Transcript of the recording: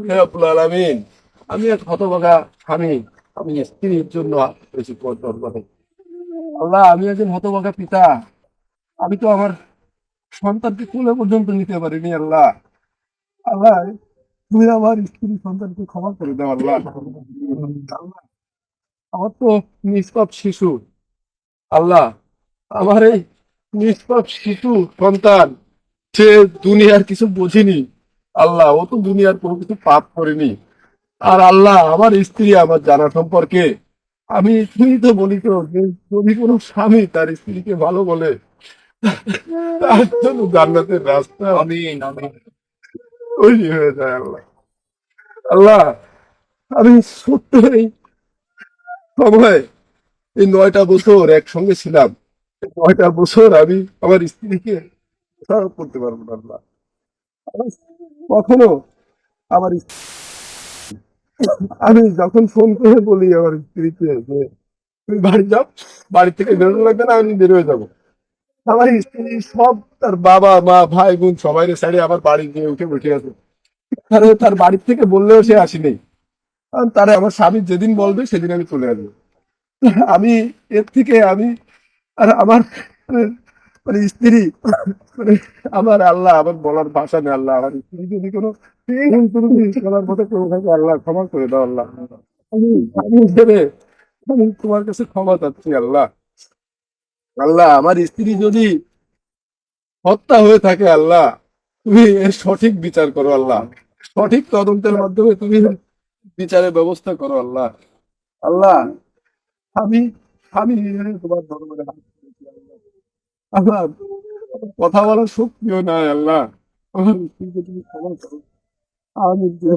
হে রব্বুল আলামিন, আমি এক হতভাগা স্বামী, আমি স্ত্রীর জন্য বেশি তোর কথা। আল্লাহ, আমি একজন হতভাগা পিতা। আমি তো আমার সন্তানকে কোলে পর্যন্ত নিতে পারিনি। আল্লাহ, আল্লাহ, তুমি আমার স্ত্রী সন্তানকে ক্ষমা করে দাও। আল্লাহ, আল্লাহ, আমার তো নিষ্পাপ শিশু। আল্লাহ, আমার এই নিষ্পাপ শিশু সন্তান, সে দুনিয়ার কিছু বোঝেনি। আল্লাহ, ও তো দুনিয়ার কোনো কিছু পাপ করেনি। আর আল্লাহ, আমার স্ত্রী আমার জানা সম্পর্কে তুমি তো বলি তো যে যদি কোনো স্বামী তার স্ত্রীকে ভালো বলে, তার জন্য জান্নাতের রাস্তা আমিন আমিন। তৈরি হয়ে যায়। আল্লাহ, আল্লাহ, আমি সত্য এই সময়, এই 9টা বছর একসঙ্গে ছিলাম, এই 9টা বছর আমি আমার স্ত্রীকে প্রতারক করতে পারবো না। আল্লাহ, আমার কখনো আমার আমি যখন ফোন করে বলি আমার স্ত্রীকে যে তুমি বাড়ি যাও, বাড়ি থেকে বেরোনো লাগবে না, আমি বের হয়ে যাবো, আমার স্ত্রী সব তার বাবা মা ভাই বোন সবাই সাইডে আবার বাড়ি গিয়ে উঠে বসে আছে। তাহলে তার বাড়ি থেকে বললেও সে আসেনি। কারণ তারা আমার স্বামী যেদিন বলবে সেদিন আমি চলে আসবো। আমি এর থেকে আমি আর আমার মানে মানে স্ত্রী মানে আমার আল্লাহ, আমার বলার ভাষা নেই। আল্লাহ, আমার স্ত্রী যদি কোনো ভুল ত্রুটি বলার মতো করে থাকে, আল্লাহ ক্ষমা করে দাও। আল্লাহ, আমি আমি হিসেবে আমি তোমার কাছে ক্ষমা চাচ্ছি। আল্লাহ, আল্লাহ, আমার স্ত্রী যদি হত্যা হয়ে থাকে, আল্লাহ তুমি এর সঠিক বিচার করো। আল্লাহ, সঠিক তদন্তের মাধ্যমে তুমি বিচারের ব্যবস্থা করো। আল্লাহ, আল্লাহ, আমি আমি তোমার দরবারে হাত তুলেছি। আল্লাহ, আল্লাহ, আমার কথা বলার শক্তিও নাই। আল্লাহ, আমার স্ত্রীকে তুমি ক্ষমা করো। আমি যে